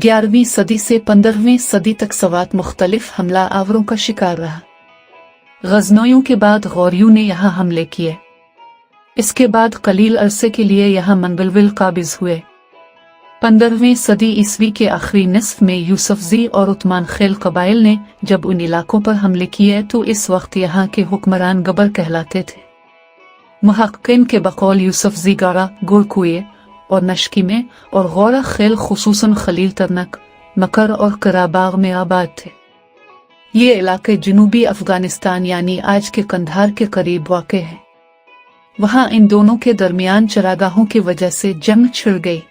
11वीं सदी से 15वीं सदी तक सवात मुख्तलिफ हमला आवरों का शिकार रहा। गजनोइयों के बाद गौरियों ने यहाँ हमले किए। इसके बाद कलील अरसे के लिए यहाँ मंगलविल काबिज हुए। 15वीं सदी ईस्वी के आखिरी निस्फ में यूसुफजी और उस्मान खेल कबाइल ने जब उन इलाकों पर हमले किए तो इस वक्त यहाँ के हुक्मरान गबर कहलाते थे। मुहक्किन के बकौल यूसुफजी गारा, गुरकुए और नशकी में और गौरा खेल खुसूसन खलील तरनक, मकर और कराबाग में आबाद थे। ये इलाके जनूबी अफगानिस्तान यानी आज के कंधार के करीब वाक़ है। वहाँ इन दोनों के दरमियान चरागाहों की वजह से जंग छिड़ गई।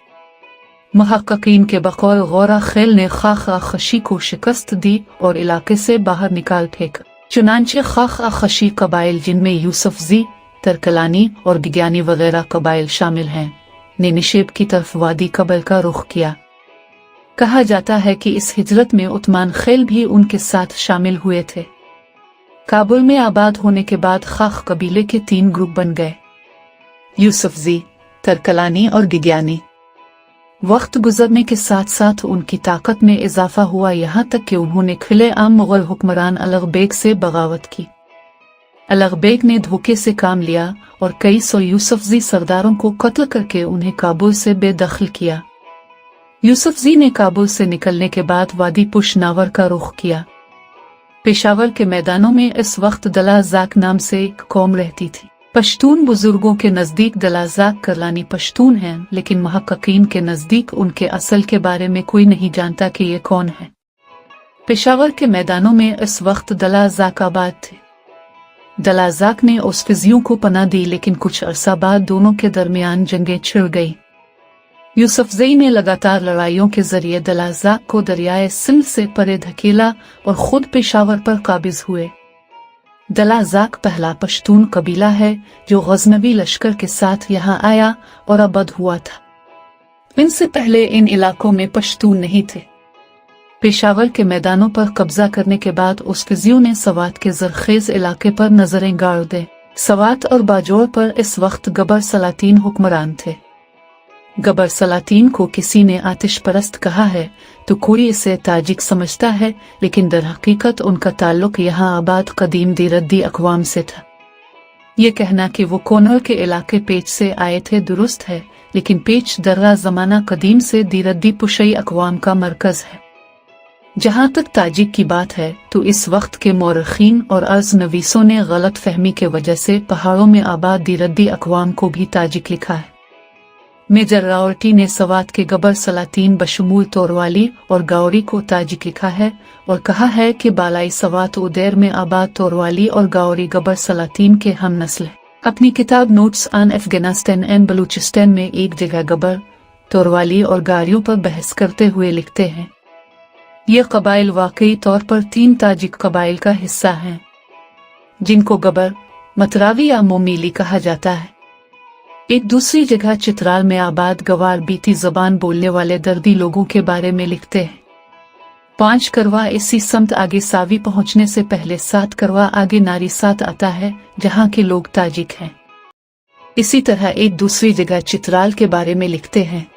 मुहक्किन के बकौल गौरा खेल ने खाखा खशी को शिकस्त दी और इलाके से बाहर निकाल फेंका। चुनांचे खाखा खशी कबाइल जिनमें यूसुफजी, तरकलानी और गिग्यानी वगैरह कबाइल शामिल हैं ने निशेब की तरफ वादी कबल का रुख किया। कहा जाता है कि इस हिजरत में उस्मान खेल भी उनके साथ शामिल हुए थे। काबुल में आबाद होने के बाद खाख कबीले के 3 ग्रुप बन गए, यूसुफजी, तरकलानी और गिग्यानी। वक्त गुजरने के साथ साथ उनकी ताकत में इजाफा हुआ, यहाँ तक कि उन्होंने खुले आम मुगल हुक्मरान अलग बेग से बगावत की। अलग बेग ने धोखे से काम लिया और कई सौ यूसुफजी सरदारों को कत्ल करके उन्हें काबुल से बेदखल किया। यूसुफजी ने काबुल से निकलने के बाद वादी पुशनावर का रुख किया। पेशावर के मैदानों में इस वक्त दलाजाक नाम से एक कौम रहती थी। पश्तून बुजुर्गों के नजदीक दलाजाक करलानी पश्तून हैं, लेकिन मुहक्किकीन के नजदीक उनके असल के बारे में कोई नहीं जानता कि ये कौन है। पेशावर के मैदानों में इस वक्त दलाजाक आबाद थे। दलाजाक ने ओस्फिजियों को पनाह दी, लेकिन कुछ अरसा बाद दोनों के दरमियान जंगें छिड़ गई। यूसुफजई ने लगातार लड़ाइयों के जरिए दलाजाक को दरियाए सिंध से परे धकेला और खुद पेशावर पर काबिज हुए। दलाजाक पहला पश्तून कबीला है जो गजनवी लश्कर के साथ यहाँ आया और आबाद हुआ था। इनसे पहले इन इलाकों में पश्तून नहीं थे। पेशावर के मैदानों पर कब्जा करने के बाद ओस्फिजियों ने सवात के जरखेज इलाके पर नजरें गाड़ दी। सवात और बाजोर पर इस वक्त गबर सलातीन हुक्मरान थे। गबर सलातीन को किसी ने आतिश परस्त कहा है तो कोई इसे ताजिक समझता है, लेकिन दर हकीकत उनका ताल्लुक यहाँ आबाद कदीम दीरद्दी अक़वाम से था। ये कहना कि वो कोनर के इलाके पेच से आए थे दुरुस्त है, लेकिन पेच दर्रा ज़माना कदीम से दीरद्दी पुशई अक़वाम का मरकज़ है। जहाँ तक ताजिक की बात है तो इस वक्त के मौरखीन और अर्ज़ नवीसों ने गलत फहमी के वजह से पहाड़ों में आबाद दीरद्दी अक़वाम को भी ताजिक लिखा है। मेजर रावटी ने सवात के गबर सलातीन बशमूल तोरवाली और गावरी को ताजिक लिखा है और कहा है कि बालाई सवात उदेर में आबाद तोरवाली और गावरी गबर सलातीन के हम नस्ल है। अपनी किताब notes on Afghanistan and Balochistan में एक जगह गबर, तोरवाली और गारियों पर बहस करते हुए लिखते हैं, ये कबाइल वाकई तौर पर 3 ताजिक कबाइल का हिस्सा हैं, जिनको गबर, मतरावी या मोमीली कहा जाता है। एक दूसरी जगह चित्राल में आबाद गवार बीती जबान बोलने वाले दर्दी लोगों के बारे में लिखते हैं। 5 करवा इसी समत आगे सावी पहुंचने से पहले 7 करवा आगे नारी सात आता है, जहां के लोग ताजिक हैं। इसी तरह एक दूसरी जगह चित्राल के बारे में लिखते हैं,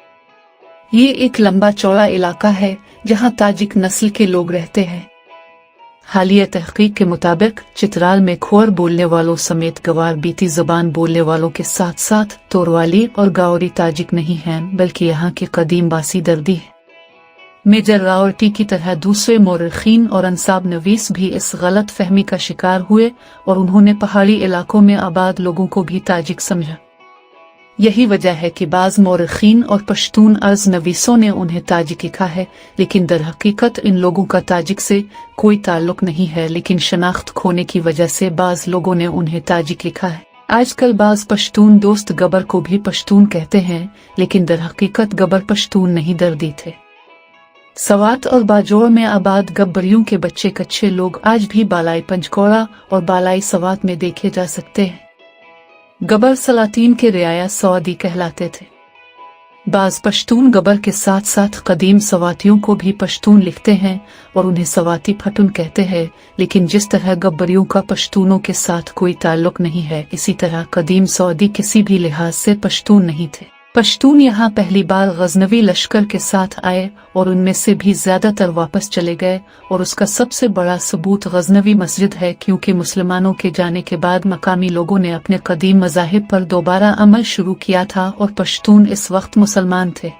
ये एक लंबा चौड़ा इलाका है जहां ताजिक नस्ल के लोग रहते हैं। हालिया तहकीक के मुताबिक चित्राल में खोर बोलने वालों समेत गवार बीती ज़बान बोलने वालों के साथ साथ तोरवाली और गावरी ताजिक नहीं हैं, बल्कि यहाँ के कदीम बासी दर्दी है। मेजर रावटी की तरह दूसरे मौरखीन और अंसाब नवीस भी इस गलत फहमी का शिकार हुए और उन्होंने पहाड़ी इलाकों में आबाद लोगों को भी ताजिक समझा। यही वजह है कि बाज़ मौरखीन और पश्तून अर्ज़ नवीसों ने उन्हें ताजिक लिखा है, लेकिन दर हकीकत इन लोगों का ताजिक से कोई ताल्लुक नहीं है, लेकिन शनाख्त खोने की वजह से बाज़ लोगों ने उन्हें ताजिक लिखा है। आजकल बाज़ पश्तून दोस्त गबर को भी पश्तून कहते हैं, लेकिन दर हकीकत गबर पश्तून नहीं दर्दी थे। सवात और बाजोर में आबाद गब्बरियों के बच्चे कच्चे लोग आज भी बालाई पंचकोड़ा और बालाई सवात में देखे जा सकते हैं। गबर सलातीन के रियाया सौदी कहलाते थे। बाज़ पश्तून गबर के साथ साथ कदीम सवातियों को भी पश्तून लिखते हैं और उन्हें सवाती फटुन कहते हैं, लेकिन जिस तरह गब्बरियों का पश्तूनों के साथ कोई ताल्लुक नहीं है, इसी तरह कदीम सौदी किसी भी लिहाज से पश्तून नहीं थे। पश्तून यहाँ पहली बार गजनवी लश्कर के साथ आए और उनमें से भी ज्यादातर वापस चले गए, और उसका सबसे बड़ा सबूत गजनवी मस्जिद है, क्योंकि मुसलमानों के जाने के बाद मकामी लोगों ने अपने कदीम मज़ाहिब पर दोबारा अमल शुरू किया था और पश्तून इस वक्त मुसलमान थे।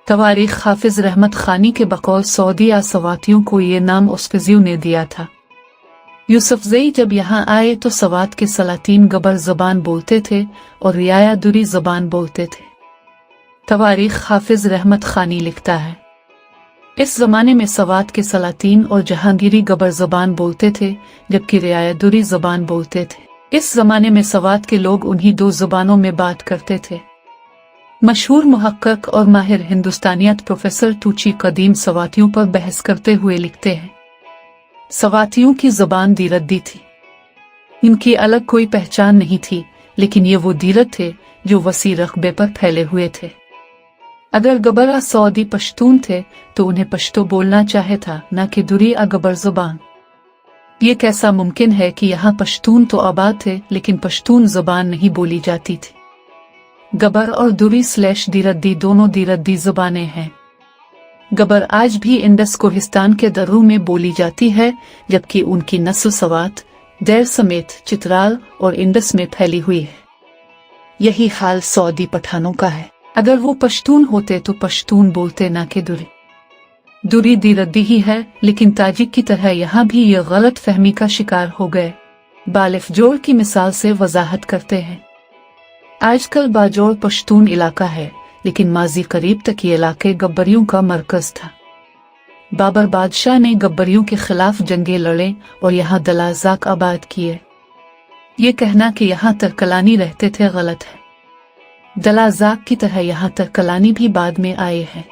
तवारीख हाफिज रहमत खानी के बकौल सऊदी सवातियों को ये नाम उसफिजियों ने दिया था। यूसुफजई जब यहाँ आए तो सवात के सलातीन गबर ज़बान बोलते थे और रियाया दुरी ज़बान बोलते थे। तवारीख हाफिज रहमत खानी लिखता है, इस ज़माने में सवात के सलातीन और जहांगीरी गबर ज़बान बोलते थे, जबकि रियाया दुरी ज़बान बोलते थे। इस ज़माने में सवात के लोग उन्हीं दो ज़बानों में बात करते थे। मशहूर मुहक्किक और माहिर हिंदुस्तानियत प्रोफेसर टूची कदीम सवातियों पर बहस करते हुए लिखते हैं, सवातियों की ज़बान दीरद्दी थी। इनकी अलग कोई पहचान नहीं थी, लेकिन ये वो दीरद थे जो वसी रकबे पर फैले हुए थे। अगर गबरा सऊदी पश्तून थे तो उन्हें पश्तो बोलना चाहे था, न कि दुरी गबर ज़बान। ये कैसा मुमकिन है कि यहाँ पश्तून तो आबाद थे लेकिन पश्तून ज़बान नहीं बोली जाती थी। गबर और दुरी / दीरद्दी दोनों दीरद्दी ज़बानें हैं। गबर आज भी इंडस कोहिस्तान के दर्रों में बोली जाती है, जबकि उनकी नस्ल सवात, देर समेत चित्राल और इंडस में फैली हुई है। यही हाल सऊदी पठानों का है। अगर वो पश्तून होते तो पश्तून बोलते, ना कि दुरी। दुरी दीरद्दी ही है, लेकिन ताजिक की तरह यहाँ भी ये गलत फहमी का शिकार हो गए। बालिफ जोड़ की मिसाल से वजाहत करते हैं। आजकल बाजोड़ पश्तून इलाका है, लेकिन माजी करीब तक ये इलाके गब्बरियों का मरकज था। बाबर बादशाह ने गब्बरियों के खिलाफ जंगे लड़े और यहाँ दलाज़ाक आबाद किए। ये कहना कि यहाँ तरकलानी रहते थे गलत है। दलाज़ाक की तरह यहाँ तरकलानी भी बाद में आए हैं।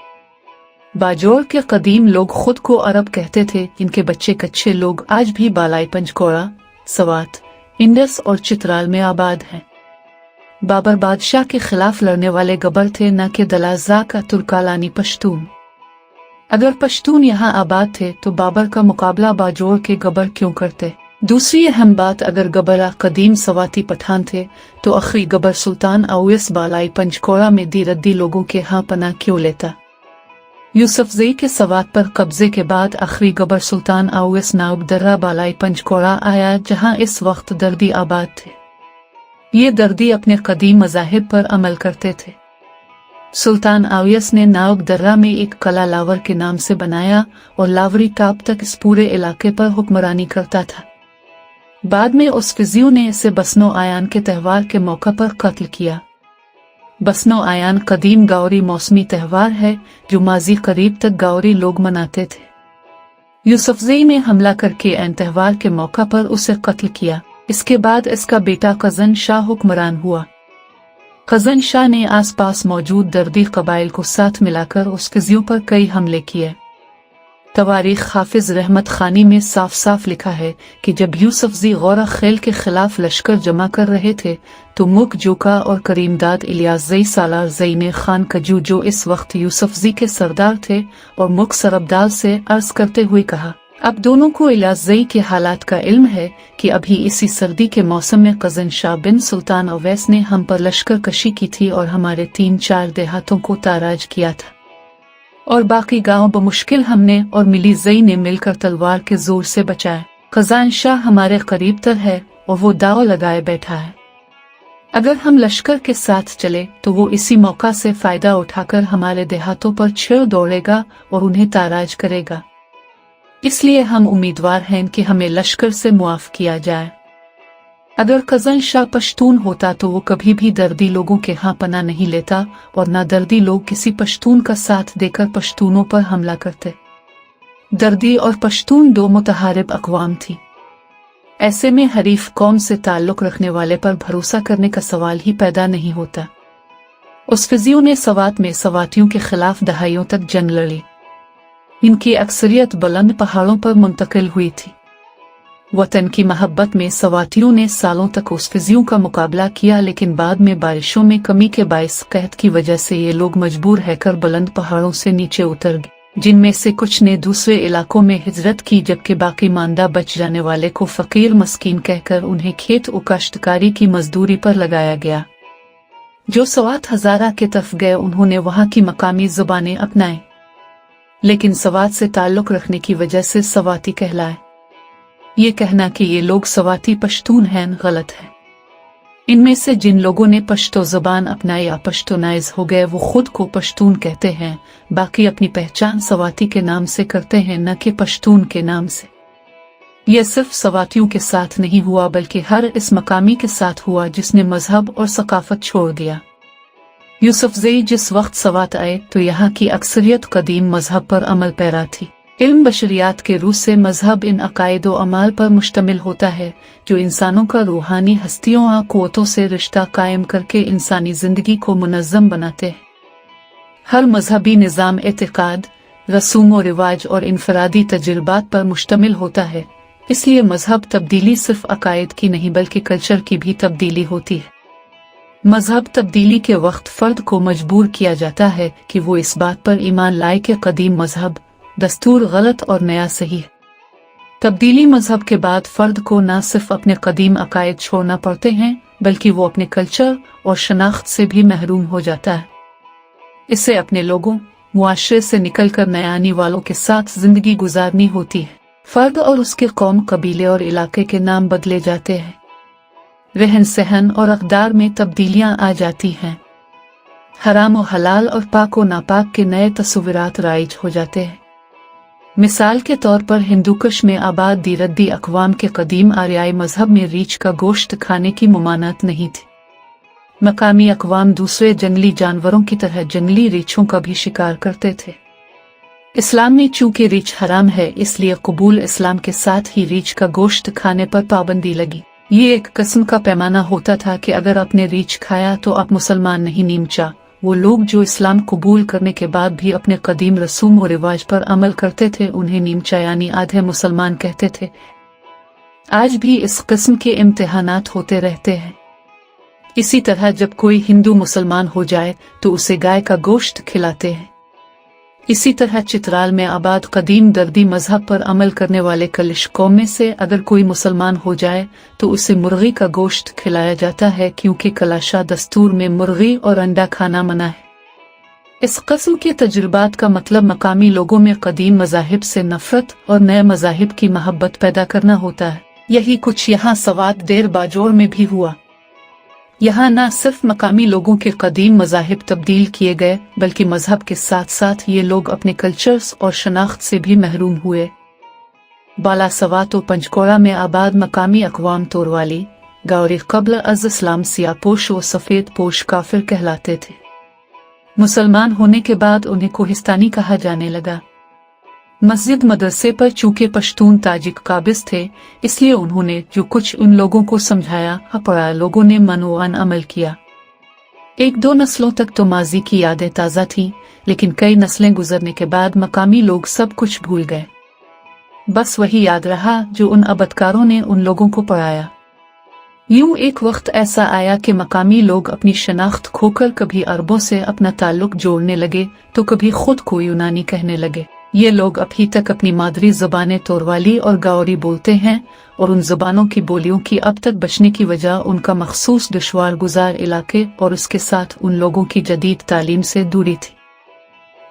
बाजोड़ के कदीम लोग खुद को अरब कहते थे। इनके बच्चे कच्चे लोग आज भी बालाई पंचकोड़ा, सवात, इंडस और चित्राल में आबाद हैं। बाबर बादशाह के खिलाफ लड़ने वाले गबर थे, न कि दलाज़ाक का तुर्कालानी पश्तून। अगर पश्तून यहाँ आबाद थे तो बाबर का मुकाबला बाजोड़ के गबर क्यों करते? दूसरी अहम बात, अगर गबरा कदीम सवाती पठान थे तो आखिरी गबर सुल्तान औयस बालाई पंचकोड़ा में दीरद्दी लोगों के यहाँ पनाह क्यों लेता? यूसुफजई के सवात पर कब्जे के बाद आखिरी गबर सुल्तान औयस नाउब दर्रा बालाई पंचकोड़ा आया, जहाँ इस वक्त दर्दी आबाद थे। ये दर्दी अपने कदीम मज़ाहिब पर अमल करते थे। सुल्तान औयस ने नाउब दर्रा में एक कला लावर के नाम से बनाया और लावरी टाप तक इस पूरे इलाके पर हुक्मरानी करता था। बाद में उसफिजियों ने इसे बसनो आयान के त्यौहार के मौका पर कत्ल किया। बसनो आयान कदीम गावरी मौसमी त्यौहार है जो माजी करीब तक गावरी लोग मनाते थे। यूसुफजई ने हमला करके ऐन त्यौहार के मौका पर उसे कत्ल किया। इसके बाद इसका बेटा कज़न शाह हुक्मरान हुआ। कज़न शाह ने आसपास मौजूद दर्दी कबाइल को साथ मिलाकर उसफिजियों पर कई हमले किए। तवारीख हाफिज रहमत खानी में साफ साफ लिखा है कि जब यूसुफजी गौरा खेल के खिलाफ लश्कर जमा कर रहे थे तो मुक जोका और करीमदाद इलियासजई सालार ज़ईने खान कजू, जो इस वक्त यूसुफजी के सरदार थे, और मुक सरबदाल से अर्ज करते हुए कहा, अब दोनों को इलियासजई के हालात का इल्म है कि अभी इसी सर्दी के मौसम में कज़न शाह बिन सुल्तान अवैस ने हम पर लश्कर कशी की थी और हमारे 3-4 देहातों को ताराज किया था, और बाकी गांव बमुश्किल हमने और मिली जई ने मिलकर तलवार के जोर से बचाया। कज़ान शाह हमारे करीब तर है और वो दाव लगाए बैठा है। अगर हम लश्कर के साथ चले तो वो इसी मौका से फायदा उठाकर हमारे देहातों पर छेड़ दौड़ेगा और उन्हें ताराज करेगा। इसलिए हम उम्मीदवार हैं कि हमें लश्कर से मुआफ किया जाए। अगर कज़न शाह पश्तून होता तो वो कभी भी दर्दी लोगों के यहाँ पना नहीं लेता और न दर्दी लोग किसी पश्तून का साथ देकर पश्तूनों पर हमला करते। दर्दी और पश्तून दो मुतहारिब अक़वाम थी। ऐसे में हरीफ कौम से ताल्लुक़ रखने वाले पर भरोसा करने का सवाल ही पैदा नहीं होता। उसफिजियों ने सवात में सवातियों के खिलाफ दहाइयों तक जंग लड़ी। इनकी अक्सरियत बुलंद पहाड़ों पर मुंतकिल हुई थी। वतन की मोहब्बत में सवातियों ने सालों तक उसफिजियों का मुकाबला किया, लेकिन बाद में बारिशों में कमी के बाइस कहत की वजह से ये लोग मजबूर रहकर बुलंद पहाड़ों से नीचे उतर गए, जिनमें से कुछ ने दूसरे इलाकों में हिजरत की, जबकि बाकी मांदा बच जाने वाले को फकीर मस्कीन कहकर उन्हें खेत व काश्तकारी की मजदूरी पर लगाया गया। जो सवात हजारा के तरफ गए उन्होंने वहां की मकामी जुबानें अपनाई, लेकिन सवात से ताल्लुक रखने की वजह से सवाती कहलाए। ये कहना कि ये लोग सवाती पश्तून हैं गलत है। इनमें से जिन लोगों ने पश्तो ज़बान अपनाई या पश्तूनाइज हो गए वो खुद को पश्तून कहते हैं, बाकी अपनी पहचान सवाती के नाम से करते हैं, न कि पश्तून के नाम से। यह सिर्फ सवातियों के साथ नहीं हुआ बल्कि हर इस मकामी के साथ हुआ जिसने मजहब और सकाफत छोड़ दिया। यूसुफजई जिस वक्त सवात आए तो यहाँ की अक्सरियत कदीम मजहब पर अमल पैरा थी। इल्म बशरियात के रूह से मजहब इन अकायद व अमाल पर मुश्तमिल होता है जो इंसानों का रूहानी हस्तियों और क़ुव्वतों से रिश्ता कायम करके इंसानी जिंदगी को मुनज़्ज़म बनाते हैं। हर मजहबी निज़ाम एतिक़ाद, रसूम व रिवाज और इनफरादी तजुर्बात पर मुश्तमिल होता है, इसलिए मजहब तब्दीली सिर्फ अकायद की नहीं बल्कि कल्चर की भी तब्दीली होती है। मजहब तब्दीली के वक्त फर्द को मजबूर किया जाता है कि वो इस बात पर ईमान लाए कि कदीम मजहब दस्तूर गलत और नया सही है। तब्दीली मजहब के बाद फर्द को न सिर्फ अपने कदीम अकायद छोड़ना पड़ते हैं बल्कि वो अपने कल्चर और शनाख्त से भी महरूम हो जाता है। इसे अपने लोगों मुआशरे से निकलकर नए आने वालों के साथ जिंदगी गुजारनी होती है। फर्द और उसके कौम, कबीले और इलाके के नाम बदले जाते हैं। रहन सहन और अक़दार में तब्दीलियां आ जाती हैं। हराम और हलाल और पाक व नापाक के नए तस्वीरात राइज हो जाते हैं। मिसाल के तौर पर हिंदूकुश में आबाद दीरद्दी अक़वाम के कदीम आर्याई मजहब में रीछ का गोश्त खाने की ममानत नहीं थी। मकामी अक़वाम दूसरे जंगली जानवरों की तरह जंगली रीछों का भी शिकार करते थे। इस्लाम में चूंकि रीछ हराम है इसलिए कबूल इस्लाम के साथ ही रीछ का गोश्त खाने पर पाबंदी लगी। ये एक किस्म का पैमाना होता था कि अगर आपने रीछ खाया तो आप मुसलमान नहीं नीमचा। वो लोग जो इस्लाम कबूल करने के बाद भी अपने कदीम रसूम और रिवाज पर अमल करते थे उन्हें नीमचा यानी आधे मुसलमान कहते थे। आज भी इस किस्म के इम्तिहानात होते रहते हैं। इसी तरह जब कोई हिंदू मुसलमान हो जाए तो उसे गाय का गोश्त खिलाते हैं। इसी तरह चित्राल में आबाद कदीम दर्दी मजहब पर अमल करने वाले कलिश कौम में से अगर कोई मुसलमान हो जाए तो उसे मुर्गी का गोश्त खिलाया जाता है क्योंकि कलाशा दस्तूर में मुर्गी और अंडा खाना मना है। इस किस्म के तजुर्बात का मतलब मकामी लोगों में कदीम मज़ाहिब से नफरत और नए मज़ाहिब की मोहब्बत पैदा करना होता है। यही कुछ यहाँ सवात देर बाजोर में भी हुआ। यहाँ न सिर्फ मकामी लोगों के कदीम मज़ाहिब तब्दील किए गए बल्कि मजहब के साथ साथ ये लोग अपने कल्चर्स और शनाख्त से भी महरूम हुए। बाला सवात व पंचकोड़ा में आबाद मकामी अक़वाम तोरवाली, गावरी क़ब्ल अज़ इस्लाम सियापोश व सफ़ेद पोश काफिर कहलाते थे। मुसलमान होने के बाद उन्हें कोहिस्तानी कहा जाने लगा। मस्जिद मदरसे पर चूंकि पश्तून ताजिक काबिज थे इसलिए उन्होंने जो कुछ उन लोगों को समझाया पढ़ा लोगों ने मनोवान अमल किया। एक दो नस्लों तक तो माजी की यादें ताज़ा थीं लेकिन कई नस्लें गुजरने के बाद मकामी लोग सब कुछ भूल गए। बस वही याद रहा जो उन अबदकारों ने उन लोगों को पढ़ाया। यूं एक वक्त ऐसा आया कि मकामी लोग अपनी शनाख्त खोकर कभी अरबों से अपना ताल्लुक जोड़ने लगे तो कभी खुद को यूनानी कहने लगे। ये लोग अभी तक अपनी मादरी ज़बानें तोरवाली और गावरी बोलते हैं और उन ज़बानों की बोलियों की अब तक बचने की वजह उनका मखसूस दुश्वार गुजार इलाके और उसके साथ उन लोगों की जदीद तालीम से दूरी थी।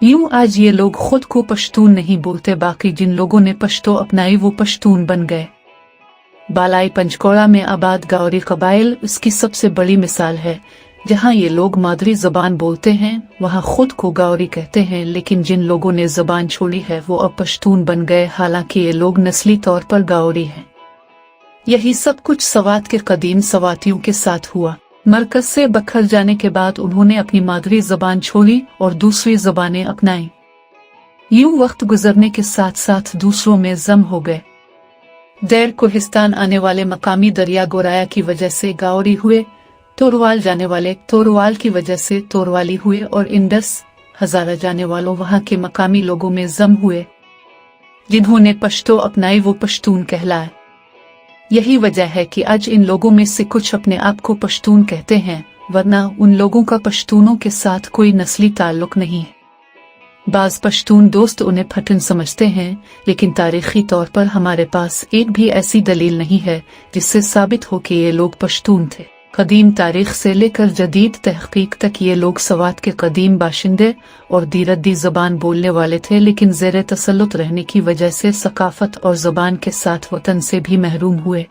यूं आज ये लोग खुद को पश्तून नहीं बोलते, बाकी जिन लोगों ने पश्तो अपनाई वो पश्तून बन गए। बालाई पंचकोड़ा में आबाद गावरी कबाइल उसकी सबसे बड़ी मिसाल है। जहाँ ये लोग मादरी ज़बान बोलते हैं वहाँ खुद को गावरी कहते हैं, लेकिन जिन लोगों ने ज़बान छोड़ी है वो अब पश्तून बन गए, हालांकि ये लोग नस्ली तौर पर गावरी हैं। यही सब कुछ सवात के कदीम सवातियों के साथ हुआ। मरकज से बखर जाने के बाद उन्होंने अपनी मादरी ज़बान छोड़ी और दूसरी ज़बानें अपनाई। यूं वक्त गुजरने के साथ साथ दूसरों में जम हो गए। देर कोहिस्तान आने वाले मकामी दरिया गोराया की वजह से गावरी हुए, तोरवाल जाने वाले तोरवाल की वजह से तोरवाली हुए और इंडस हजारा जाने वालों वहां के मकामी लोगों में जम हुए। जिन्होंने पश्तो अपनाई वो पश्तून कहलाए। यही वजह है कि आज इन लोगों में से कुछ अपने आप को पश्तून कहते हैं, वरना उन लोगों का पश्तूनों के साथ कोई नस्ली ताल्लुक नहीं है। बाज पश्तून दोस्त उन्हें फटन समझते हैं, लेकिन तारीखी तौर पर हमारे पास एक भी ऐसी दलील नहीं है जिससे साबित हो कि ये लोग पश्तून थे। قدیم تاریخ سے لے کر جدید تحقیق تک یہ لوگ سوات کے قدیم باشندے اور دیردی زبان بولنے والے تھے، لیکن زیر تسلط رہنے کی وجہ سے ثقافت اور زبان کے ساتھ وطن سے بھی محروم ہوئے۔